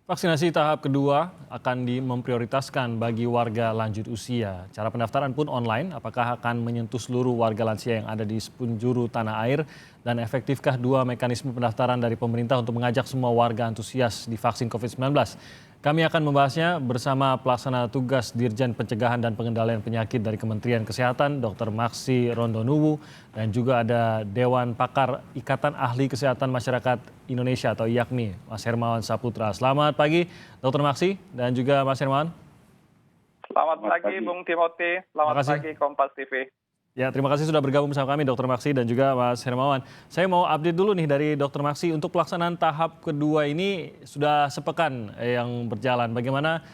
Vaksinasi tahap kedua akan memprioritaskan bagi warga lanjut usia. Cara pendaftaran pun online, apakah akan menyentuh seluruh warga lansia yang ada di penjuru tanah air, dan efektifkah dua mekanisme pendaftaran dari pemerintah untuk mengajak semua warga antusias divaksin COVID-19? Kami akan membahasnya bersama pelaksana tugas Dirjen Pencegahan dan Pengendalian Penyakit dari Kementerian Kesehatan, Dr. Maksi Rondonuwu, dan juga ada Dewan Pakar Ikatan Ahli Kesehatan Masyarakat Indonesia atau IAKMI, Mas Hermawan Saputra. Selamat pagi, Dr. Maksi dan juga Mas Hermawan. Selamat pagi, Bung Timothy. Selamat pagi, Kompas TV. Ya, terima kasih sudah bergabung bersama kami, Dr. Maksi dan juga Mas Hermawan. Saya mau update dulu nih dari Dr. Maksi, untuk pelaksanaan tahap kedua ini sudah sepekan yang berjalan. Bagaimana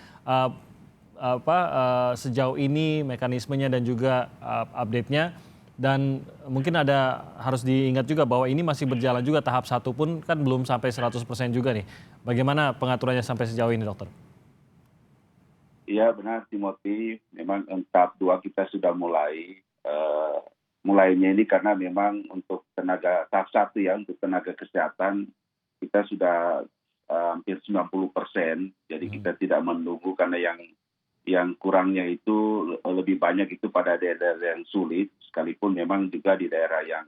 sejauh ini mekanismenya dan juga update-nya? Dan mungkin harus diingat juga bahwa ini masih berjalan juga, tahap 1 pun kan belum sampai 100% juga nih. Bagaimana pengaturannya sampai sejauh ini, Dokter? Iya benar, Timothy. Memang tahap 2 kita sudah mulainya ini karena memang untuk tenaga tahap 1 ya, untuk tenaga kesehatan kita sudah hampir 90%. Jadi kita tidak menunggu karena yang kurangnya itu lebih banyak itu pada daerah yang sulit, sekalipun memang juga di daerah yang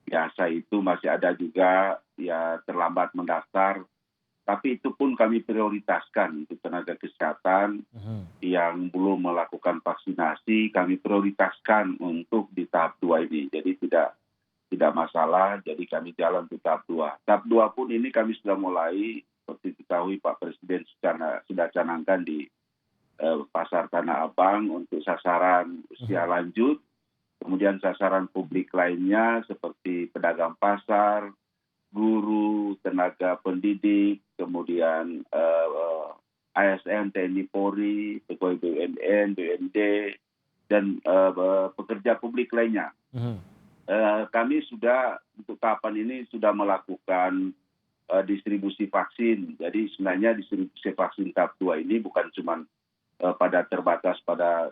biasa itu masih ada juga ya terlambat mendaftar. Tapi itu pun kami prioritaskan untuk tenaga kesehatan yang belum melakukan vaksinasi, kami prioritaskan untuk di tahap 2 ini. Jadi tidak masalah, jadi kami jalan ke tahap 2. Tahap 2 pun ini kami sudah mulai, seperti diketahui Pak Presiden sudah canangkan di Pasar Tanah Abang untuk sasaran usia lanjut, kemudian sasaran publik lainnya seperti pedagang pasar, guru, tenaga pendidik, kemudian ASN, TNI Polri, pegawai BUMN, BUMD, dan pekerja publik lainnya. Kami sudah untuk tahapan ini sudah melakukan distribusi vaksin. Jadi sebenarnya distribusi vaksin tahap 2 ini bukan cuma terbatas pada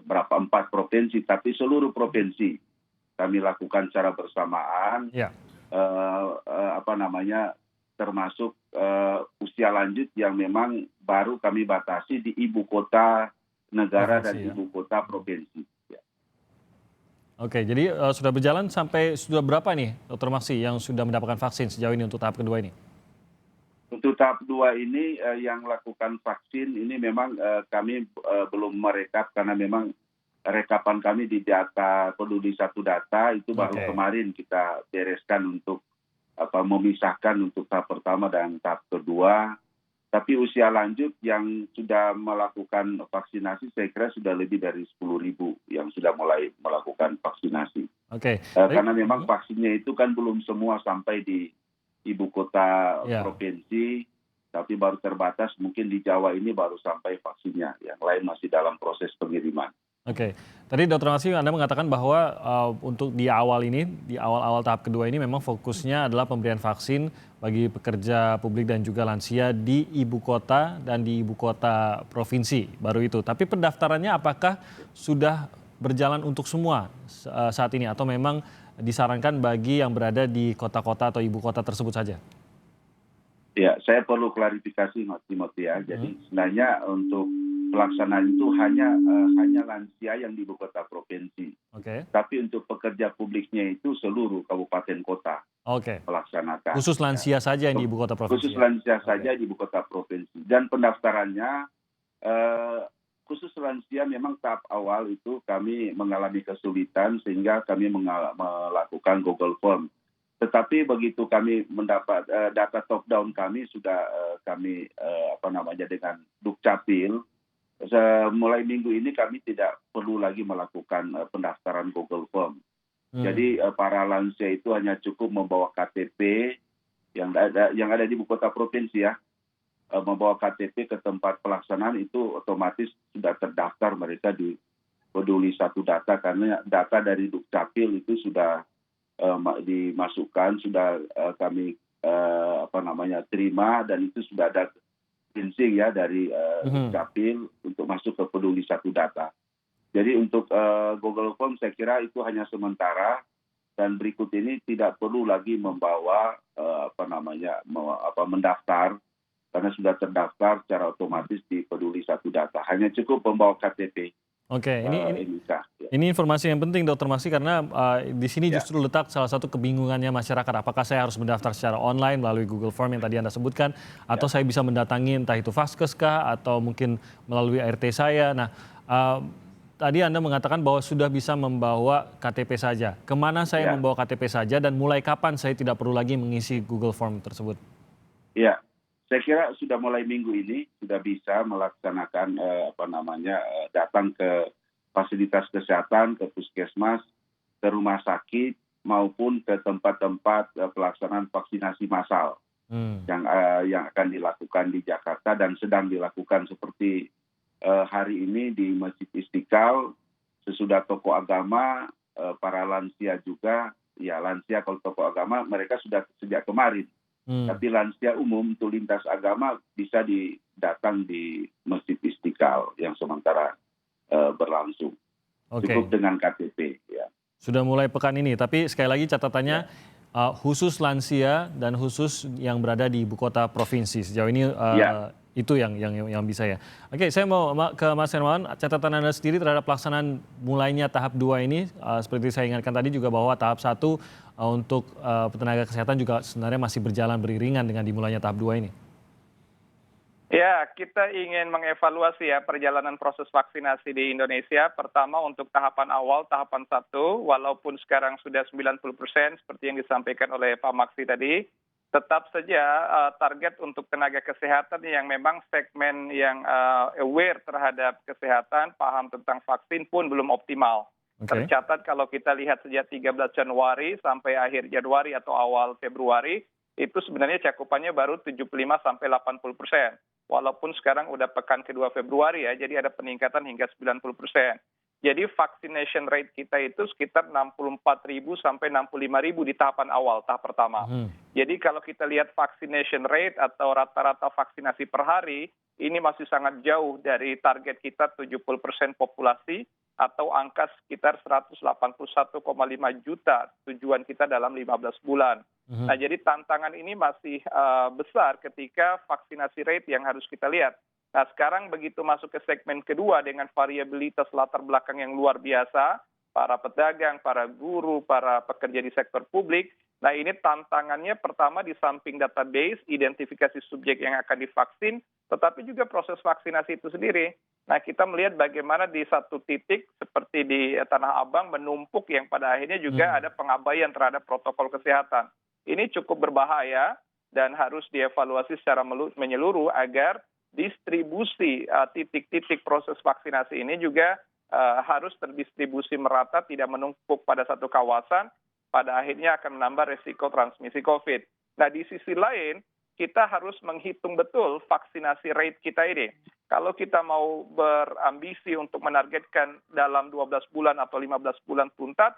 beberapa 4 provinsi, tapi seluruh provinsi kami lakukan secara bersamaan. Ya. Termasuk usia lanjut yang memang baru kami batasi di ibu kota negara dan ibu kota provinsi. Ya. Oke, jadi sudah berjalan sampai sudah berapa nih, Dr. Maksi, yang sudah mendapatkan vaksin sejauh ini untuk tahap kedua ini? Untuk tahap 2 ini yang lakukan vaksin ini memang kami belum merekap karena memang rekapan kami di data peduli satu data itu baru kemarin kita bereskan untuk memisahkan untuk tahap pertama dan tahap kedua. Tapi usia lanjut yang sudah melakukan vaksinasi saya kira sudah lebih dari 10.000 yang sudah mulai melakukan vaksinasi. Karena memang vaksinnya itu kan belum semua sampai di ibu kota provinsi, tapi baru terbatas mungkin di Jawa ini baru sampai vaksinnya. Yang lain masih dalam proses pengiriman. Oke, tadi Dr. Maksi Anda mengatakan bahwa untuk di awal tahap kedua ini memang fokusnya adalah pemberian vaksin bagi pekerja publik dan juga lansia di ibu kota dan di ibu kota provinsi baru itu. Tapi pendaftarannya apakah sudah berjalan untuk semua saat ini atau memang disarankan bagi yang berada di kota-kota atau ibu kota tersebut saja? Ya, saya perlu klarifikasi Mas Timothy ya. Jadi sebenarnya untuk pelaksanaan itu hanya lansia yang di ibu kota provinsi. Tapi untuk pekerja publiknya itu seluruh kabupaten kota melaksanakan. Khusus lansia saja yang di ibu kota provinsi. Khusus lansia saja di ibu kota provinsi. Dan pendaftarannya khusus lansia memang tahap awal itu kami mengalami kesulitan sehingga kami melakukan Google Form. Tetapi begitu kami mendapat data top down kami sudah kami dengan Dukcapil, mulai minggu ini kami tidak perlu lagi melakukan pendaftaran Google Form. Jadi para lansia itu hanya cukup membawa KTP yang ada di ibu kota provinsi ya, membawa KTP ke tempat pelaksanaan itu otomatis sudah terdaftar mereka di peduli satu data karena data dari Dukcapil itu sudah dimasukkan, sudah kami terima dan itu sudah ada prinsip ya dari Dukcapil untuk masuk ke peduli satu data. Jadi untuk Google Form saya kira itu hanya sementara dan berikut ini tidak perlu lagi membawa mendaftar karena sudah terdaftar secara otomatis di Peduli Satu Data. Hanya cukup membawa KTP. Oke, NIK. ini informasi yang penting Dr. Maksi karena di sini Ya. justru letak salah satu kebingungannya masyarakat. Apakah saya harus mendaftar secara online melalui Google Form yang tadi Anda sebutkan, atau saya bisa mendatangi entah itu Vaskes kah atau mungkin melalui ART saya. Nah, tadi Anda mengatakan bahwa sudah bisa membawa KTP saja. Kemana saya Ya. membawa KTP saja dan mulai kapan saya tidak perlu lagi mengisi Google Form tersebut? Ya, saya kira sudah mulai minggu ini sudah bisa melaksanakan datang ke fasilitas kesehatan, ke puskesmas, ke rumah sakit maupun ke tempat-tempat pelaksanaan vaksinasi massal yang akan dilakukan di Jakarta dan sedang dilakukan seperti hari ini di Masjid Istiqlal, sesudah tokoh agama, para lansia juga. Ya, lansia kalau tokoh agama mereka sudah sejak kemarin. Tapi lansia umum untuk lintas agama bisa datang di Masjid Istiqlal yang sementara berlangsung. Cukup dengan KTP. Ya. Sudah mulai pekan ini, tapi sekali lagi catatannya khusus lansia dan khusus yang berada di ibu kota provinsi. Sejauh ini itu yang bisa ya. Oke, saya mau ke Mas Hermawan, catatan Anda sendiri terhadap pelaksanaan mulainya tahap 2 ini, seperti saya ingatkan tadi juga bahwa tahap 1 untuk tenaga kesehatan juga sebenarnya masih berjalan beriringan dengan dimulainya tahap 2 ini. Ya, kita ingin mengevaluasi ya perjalanan proses vaksinasi di Indonesia. Pertama untuk tahapan awal, tahapan 1, walaupun sekarang sudah 90% seperti yang disampaikan oleh Pak Maksi tadi, tetap saja target untuk tenaga kesehatan yang memang segmen yang aware terhadap kesehatan, paham tentang vaksin pun belum optimal. Tercatat kalau kita lihat sejak 13 Januari sampai akhir Januari atau awal Februari, itu sebenarnya cakupannya baru 75-80%. Walaupun sekarang udah pekan kedua Februari ya, jadi ada peningkatan hingga 90%. Jadi vaccination rate kita itu sekitar 64.000 sampai 65.000 di tahapan awal, tahap pertama. Jadi kalau kita lihat vaccination rate atau rata-rata vaksinasi per hari, ini masih sangat jauh dari target kita 70% populasi atau angka sekitar 181,5 juta tujuan kita dalam 15 bulan. Nah, jadi tantangan ini masih besar ketika vaksinasi rate yang harus kita lihat. Nah, sekarang begitu masuk ke segmen kedua dengan variabilitas latar belakang yang luar biasa, para pedagang, para guru, para pekerja di sektor publik. Nah, ini tantangannya pertama di samping database, identifikasi subjek yang akan divaksin, tetapi juga proses vaksinasi itu sendiri. Nah, kita melihat bagaimana di satu titik seperti di Tanah Abang menumpuk yang pada akhirnya juga ada pengabaian terhadap protokol kesehatan. Ini cukup berbahaya dan harus dievaluasi secara menyeluruh agar distribusi titik-titik proses vaksinasi ini juga harus terdistribusi merata, tidak menumpuk pada satu kawasan, pada akhirnya akan menambah resiko transmisi COVID. Nah, di sisi lain, kita harus menghitung betul vaksinasi rate kita ini. Kalau kita mau berambisi untuk menargetkan dalam 12 bulan atau 15 bulan tuntas,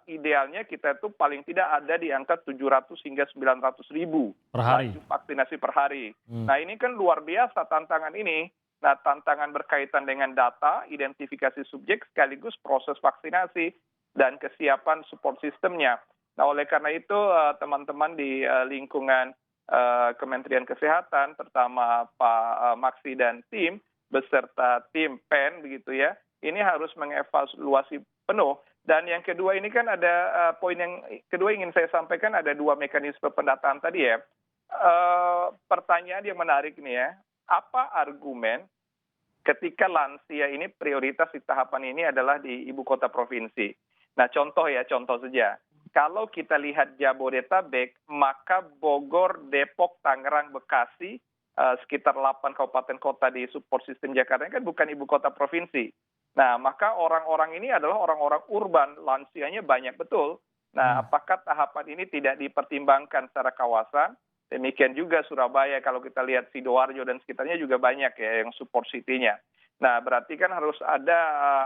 idealnya kita itu paling tidak ada di angka 700 hingga 900 ribu per hari. Vaksinasi per hari. Nah, ini kan luar biasa tantangan ini. Nah, tantangan berkaitan dengan data, identifikasi subjek, sekaligus proses vaksinasi dan kesiapan support sistemnya. Nah, oleh karena itu teman-teman di lingkungan Kementerian Kesehatan, pertama Pak Maksi dan tim, beserta tim PEN begitu ya, ini harus mengevaluasi penuh. Dan yang kedua ini kan ada poin yang kedua ingin saya sampaikan, ada 2 mekanisme pendataan tadi ya. Pertanyaan yang menarik nih ya, apa argumen ketika lansia ini prioritas di tahapan ini adalah di ibu kota provinsi. Nah, contoh saja. Kalau kita lihat Jabodetabek, maka Bogor, Depok, Tangerang, Bekasi, sekitar 8 kabupaten kota di support sistem Jakarta ini kan bukan ibu kota provinsi. Nah, maka orang-orang ini adalah orang-orang urban, lansianya banyak betul. Nah, apakah tahapan ini tidak dipertimbangkan secara kawasan? Demikian juga Surabaya, kalau kita lihat Sidoarjo dan sekitarnya juga banyak ya yang support city-nya. Nah, berarti kan harus ada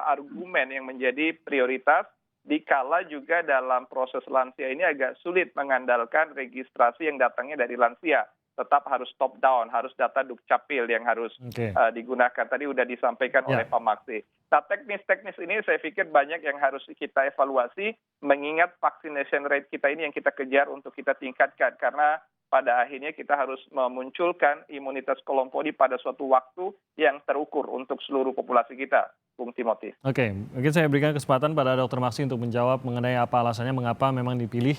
argumen yang menjadi prioritas, dikala juga dalam proses lansia ini agak sulit mengandalkan registrasi yang datangnya dari lansia. Tetap harus top down, harus data Dukcapil yang harus digunakan. Tadi sudah disampaikan oleh Pak Maksi. Nah, teknis-teknis ini saya pikir banyak yang harus kita evaluasi, mengingat vaccination rate kita ini yang kita kejar untuk kita tingkatkan. Karena pada akhirnya kita harus memunculkan imunitas kelompok ini pada suatu waktu yang terukur untuk seluruh populasi kita, Bung Timothy. Oke, mungkin saya berikan kesempatan pada Dr. Maksi untuk menjawab mengenai apa alasannya mengapa memang dipilih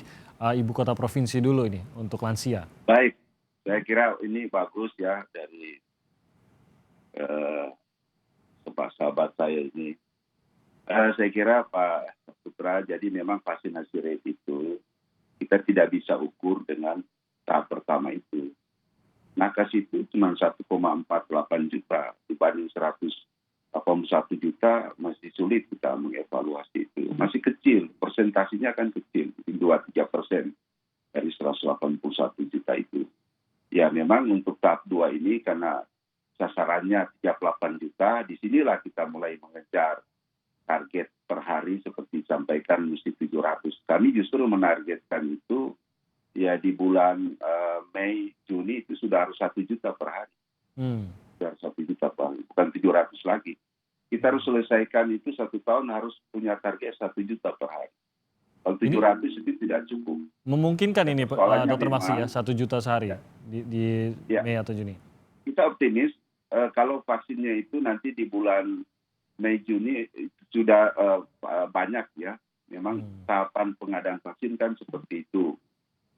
ibu kota provinsi dulu ini untuk lansia. Baik, saya kira ini bagus ya dari sahabat saya ini. Saya kira Pak Putra, jadi memang vaksinasi rate itu kita tidak bisa ukur dengan tahap pertama itu. Nakes itu cuma 1,48 juta dibanding 181 juta, masih sulit kita mengevaluasi itu. Masih kecil, persentasenya kan kecil, 2-3% dari 181 juta itu. Ya memang untuk tahap 2 ini karena sasarannya 38 juta, disinilah kita mulai mengejar target per hari seperti disampaikan mesti 700. Kami justru menargetkan itu ya di bulan Mei, Juni itu sudah harus 1 juta per hari. Sudah 1 juta per hari, bukan 700 lagi. Kita harus selesaikan itu 1 tahun harus punya target 1 juta per hari. Kalau 700 itu tidak cukup. Memungkinkan ini Dr. Maksi ya, 1 juta sehari di Mei atau Juni? Kita optimis kalau vaksinnya itu nanti di bulan Mei, Juni sudah banyak ya. Memang tahapan pengadaan vaksin kan seperti itu.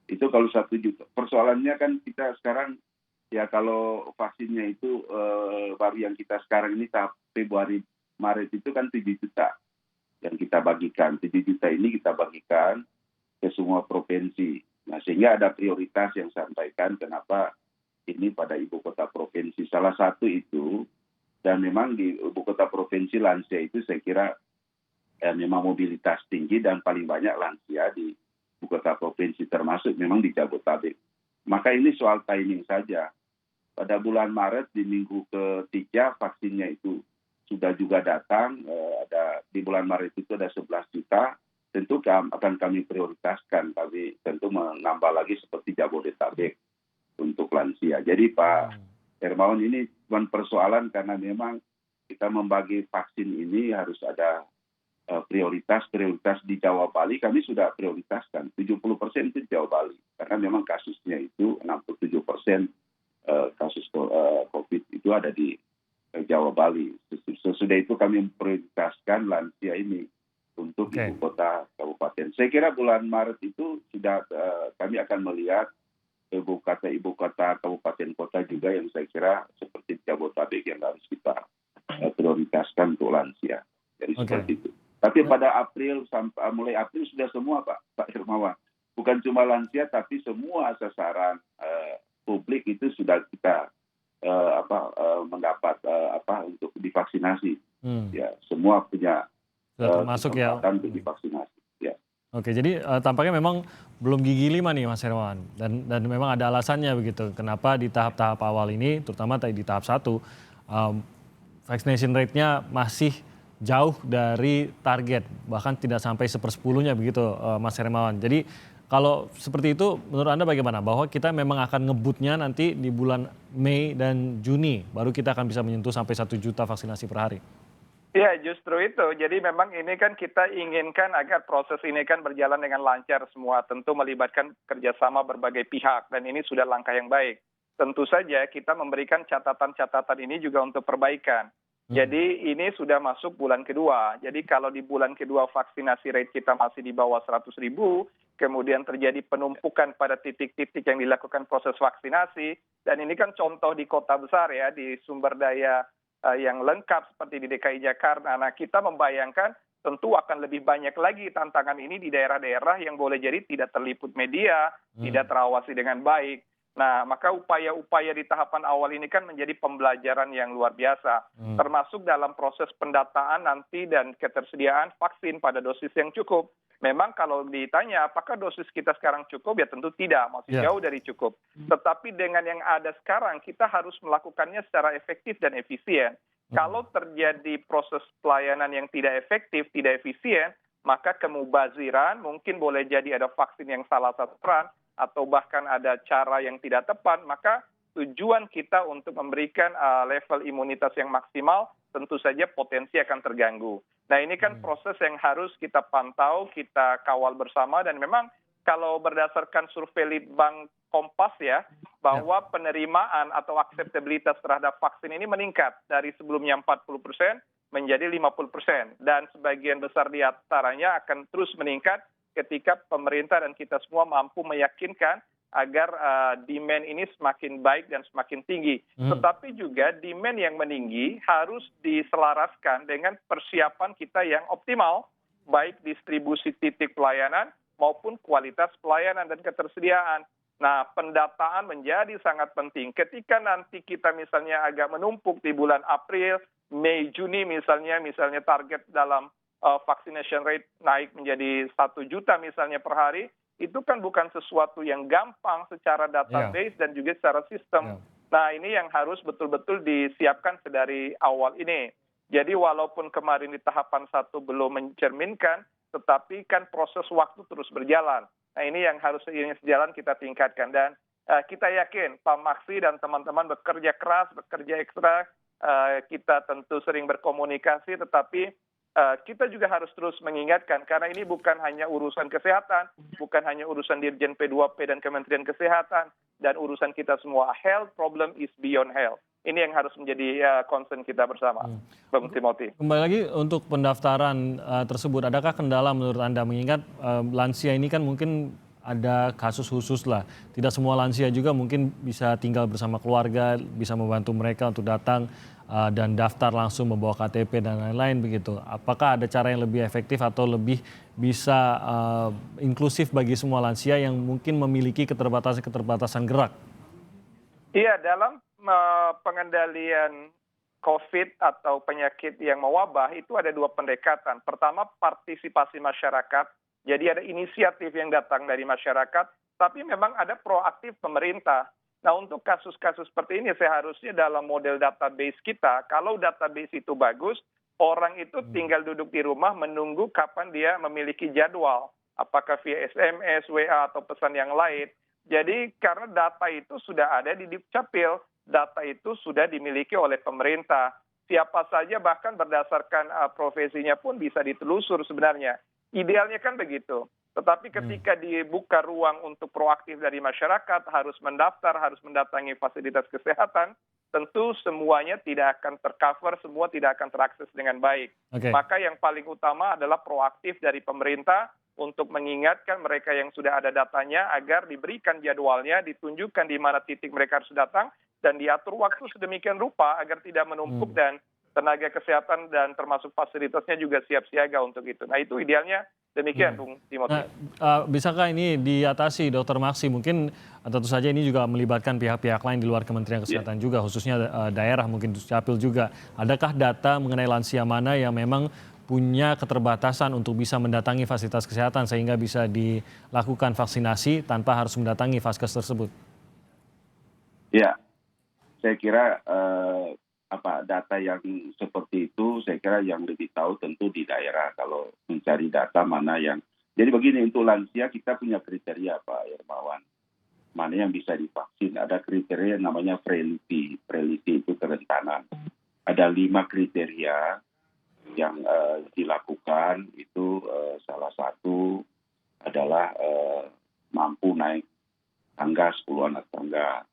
Itu kalau 1 juta. Persoalannya kan kita sekarang ya kalau vaksinnya itu baru yang kita sekarang ini tahap Februari, Maret itu kan 7 juta yang kita bagikan. 7 juta ini kita bagikan ke semua provinsi. Nah sehingga ada prioritas yang sampaikan kenapa ini pada ibu kota provinsi. Salah satu itu, dan memang di ibu kota provinsi lansia itu saya kira memang mobilitas tinggi dan paling banyak lansia di ibu kota provinsi termasuk memang di Jabodetabek. Maka ini soal timing saja. Pada bulan Maret di minggu ketiga vaksinnya itu sudah juga datang. Di bulan Maret itu ada 11 juta. Tentu akan kami prioritaskan. Kami tentu menambah lagi seperti Jabodetabek untuk lansia. Jadi Pak Hermawan ini cuma persoalan karena memang kita membagi vaksin ini harus ada prioritas di Jawa Bali. Kami sudah prioritaskan 70% itu di Jawa Bali karena memang kasusnya itu 67% kasus COVID itu ada di Jawa Bali. Sesudah itu kami memprioritaskan lansia ini untuk ibu kota kabupaten. Saya kira bulan Maret itu sudah kami akan melihat ibu kota kabupaten kota juga yang saya kira seperti Jabodetabek yang harus kita prioritaskan untuk lansia. Jadi seperti itu. Tapi pada mulai April sudah semua Pak Hermawan. Bukan cuma lansia tapi semua sasaran publik itu sudah kita mendapat untuk divaksinasi. Ya, semua punya termasuk ya untuk divaksinasi. Ya. Oke, jadi tampaknya memang belum gigi 5 nih Mas Hermawan dan memang ada alasannya begitu. Kenapa di tahap-tahap awal ini, terutama di tahap 1, vaccination rate-nya masih jauh dari target, bahkan tidak sampai 1/10-nya begitu Mas Hermawan. Jadi kalau seperti itu menurut Anda bagaimana? Bahwa kita memang akan ngebutnya nanti di bulan Mei dan Juni, baru kita akan bisa menyentuh sampai 1 juta vaksinasi per hari? Ya justru itu. Jadi memang ini kan kita inginkan agar proses ini kan berjalan dengan lancar semua. Tentu melibatkan kerjasama berbagai pihak dan ini sudah langkah yang baik. Tentu saja kita memberikan catatan-catatan ini juga untuk perbaikan. Jadi ini sudah masuk bulan kedua. Jadi kalau di bulan kedua vaksinasi rate kita masih di bawah 100.000, kemudian terjadi penumpukan pada titik-titik yang dilakukan proses vaksinasi. Dan ini kan contoh di kota besar ya, di sumber daya yang lengkap seperti di DKI Jakarta. Nah kita membayangkan tentu akan lebih banyak lagi tantangan ini di daerah-daerah yang boleh jadi tidak terliput media, tidak terawasi dengan baik. Nah, maka upaya-upaya di tahapan awal ini kan menjadi pembelajaran yang luar biasa, termasuk dalam proses pendataan nanti dan ketersediaan vaksin pada dosis yang cukup. Memang kalau ditanya apakah dosis kita sekarang cukup, ya tentu tidak, masih jauh dari cukup. Tetapi dengan yang ada sekarang, kita harus melakukannya secara efektif dan efisien. Kalau terjadi proses pelayanan yang tidak efektif, tidak efisien, maka kemubaziran mungkin boleh jadi ada vaksin yang salah sasaran, atau bahkan ada cara yang tidak tepat, maka tujuan kita untuk memberikan level imunitas yang maksimal tentu saja potensi akan terganggu. Nah ini kan proses yang harus kita pantau, kita kawal bersama dan memang kalau berdasarkan survei Litbang Kompas ya, bahwa penerimaan atau akseptabilitas terhadap vaksin ini meningkat dari sebelumnya 40% menjadi 50%. Dan sebagian besar di antaranya akan terus meningkat ketika pemerintah dan kita semua mampu meyakinkan agar demand ini semakin baik dan semakin tinggi. Tetapi juga demand yang meninggi harus diselaraskan dengan persiapan kita yang optimal, baik distribusi titik pelayanan maupun kualitas pelayanan dan ketersediaan. Nah, pendataan menjadi sangat penting. Ketika nanti kita misalnya agak menumpuk di bulan April, Mei, Juni misalnya target dalam vaccination rate naik menjadi 1 juta misalnya per hari, itu kan bukan sesuatu yang gampang secara database dan juga secara sistem. Nah, ini yang harus betul-betul disiapkan sedari awal ini. Jadi walaupun kemarin di tahapan 1 belum mencerminkan, tetapi kan proses waktu terus berjalan. Nah, ini yang harus seiring sejalan kita tingkatkan. Dan kita yakin Pak Maksi dan teman-teman bekerja keras, bekerja ekstra. Kita tentu sering berkomunikasi, tetapi kita juga harus terus mengingatkan. Karena ini bukan hanya urusan kesehatan, bukan hanya urusan Dirjen P2P dan Kementerian Kesehatan, dan urusan kita semua. Health problem is beyond health. Ini yang harus menjadi concern kita bersama, Bang Timothy. Kembali lagi untuk pendaftaran tersebut, adakah kendala menurut Anda? Mengingat lansia ini kan mungkin ada kasus khusus lah. Tidak semua lansia juga mungkin bisa tinggal bersama keluarga, bisa membantu mereka untuk datang dan daftar langsung membawa KTP dan lain-lain begitu. Apakah ada cara yang lebih efektif atau lebih bisa inklusif bagi semua lansia yang mungkin memiliki keterbatasan gerak? Iya, dalam pengendalian COVID atau penyakit yang mewabah itu ada 2 pendekatan. Pertama, partisipasi masyarakat. Jadi ada inisiatif yang datang dari masyarakat, tapi memang ada proaktif pemerintah. Nah, untuk kasus-kasus seperti ini seharusnya dalam model database kita, kalau database itu bagus, orang itu tinggal duduk di rumah menunggu kapan dia memiliki jadwal. Apakah via SMS, WA, atau pesan yang lain. Jadi karena data itu sudah ada di Dukcapil, data itu sudah dimiliki oleh pemerintah. Siapa saja bahkan berdasarkan profesinya pun bisa ditelusur sebenarnya. Idealnya kan begitu. Tetapi ketika dibuka ruang untuk proaktif dari masyarakat, harus mendaftar, harus mendatangi fasilitas kesehatan, tentu semuanya tidak akan tercover, semua tidak akan terakses dengan baik. Maka yang paling utama adalah proaktif dari pemerintah untuk mengingatkan mereka yang sudah ada datanya agar diberikan jadwalnya, ditunjukkan di mana titik mereka harus datang, dan diatur waktu sedemikian rupa agar tidak menumpuk dan tenaga kesehatan dan termasuk fasilitasnya juga siap siaga untuk itu. Nah, itu idealnya demikian, Bung Timothy. Bisakah ini diatasi, Dr. Maksi? Mungkin tentu saja ini juga melibatkan pihak-pihak lain di luar Kementerian Kesehatan juga, khususnya daerah, mungkin Dukcapil juga. Adakah data mengenai lansia mana yang memang punya keterbatasan untuk bisa mendatangi fasilitas kesehatan sehingga bisa dilakukan vaksinasi tanpa harus mendatangi vaskes tersebut? Ya, saya kira data yang seperti itu, saya kira yang lebih tahu tentu di daerah kalau mencari data mana yang. Jadi begini, untuk lansia kita punya kriteria, Pak Hermawan. Mana yang bisa divaksin, ada kriteria yang namanya frailty. Frailty itu kerentanan. Ada 5 kriteria yang dilakukan, itu salah satu adalah mampu naik tangga 10 anak tangga,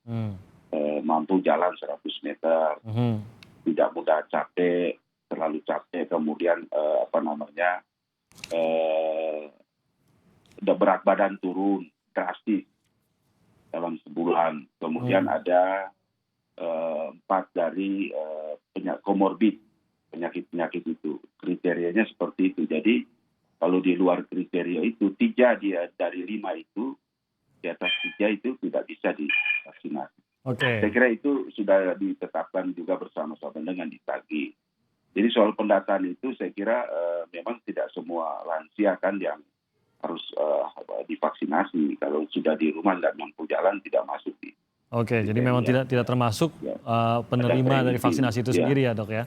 mampu jalan 100 meter, tidak mudah capek, terlalu capek, kemudian berat badan turun drastis dalam sebulan, kemudian ada 4 dari komorbid, penyakit-penyakit itu. Kriterianya seperti itu. Jadi kalau di luar kriteria itu, 3 dari 5 itu, di atas 3 itu tidak bisa divaksinasi. Saya kira itu sudah ditetapkan juga bersama-sama dengan Ditagi. Jadi soal pendataan itu saya kira memang tidak semua lansia kan yang harus divaksinasi. Kalau sudah di rumah dan mampu jalan tidak masuk di. Jadi memang tidak termasuk penerima dari vaksinasi itu sendiri ya, Dok ya?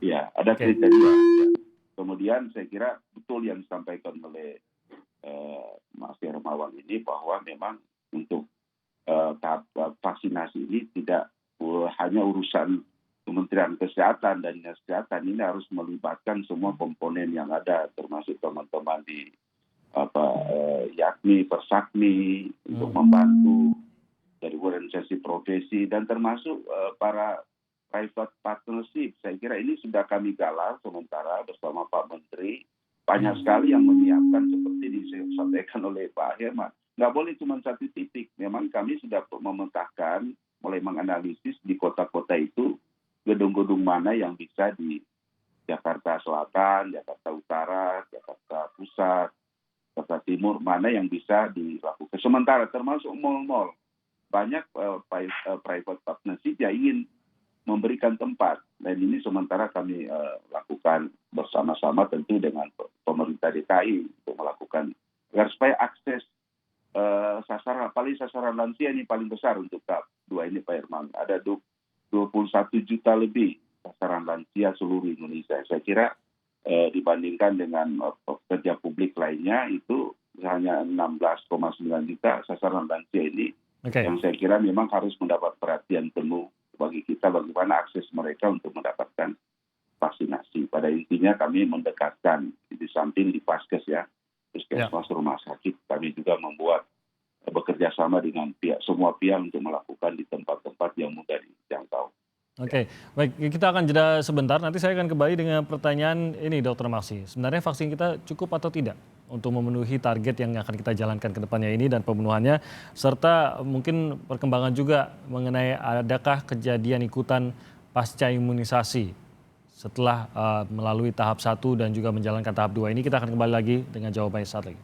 Ya, ada kriteria. Kemudian saya kira betul yang disampaikan oleh Mas Hermawan ini bahwa memang untuk tahap vaksinasi ini tidak hanya urusan Kementerian Kesehatan dan Dinas Kesehatan, ini harus melibatkan semua komponen yang ada, termasuk teman-teman di yakni Persakmi untuk membantu dari organisasi profesi dan termasuk para private partnership. Saya kira ini sudah kami galang sementara bersama Pak Menteri. Banyak sekali yang menyiapkan seperti disampaikan oleh Pak Herman. Nggak boleh cuma satu titik. Memang kami sudah memetakan, mulai menganalisis di kota-kota itu gedung-gedung mana yang bisa di Jakarta Selatan, Jakarta Utara, Jakarta Pusat, Jakarta Timur, mana yang bisa dilakukan. Sementara termasuk mal-mal, banyak private partnership yang ingin memberikan tempat. Dan ini sementara kami lakukan bersama-sama tentu dengan pemerintah DKI untuk melakukan agar supaya akses sasaran, paling sasaran lansia ini paling besar untuk tahap 2 ini Pak Herman. Ada 21 juta lebih sasaran lansia seluruh Indonesia. Saya kira dibandingkan dengan pekerja publik lainnya itu hanya 16,9 juta sasaran lansia ini yang saya kira memang harus mendapat perhatian penuh bagi kita bagaimana akses mereka untuk mendapatkan vaksinasi. Pada intinya kami mendekatkan di samping di Paskes ya, puskesmas rumah sakit, kami juga membuat bekerja sama dengan semua pihak untuk melakukan di tempat-tempat yang mudah dijangkau. Oke, baik, kita akan jeda sebentar. Nanti saya akan kembali dengan pertanyaan ini, Dr. Maksi. Sebenarnya vaksin kita cukup atau tidak untuk memenuhi target yang akan kita jalankan ke depannya ini dan pemenuhannya, serta mungkin perkembangan juga mengenai adakah kejadian ikutan pasca imunisasi setelah melalui tahap 1 dan juga menjalankan tahap 2 ini. Kita akan kembali lagi dengan jawabannya saat lagi.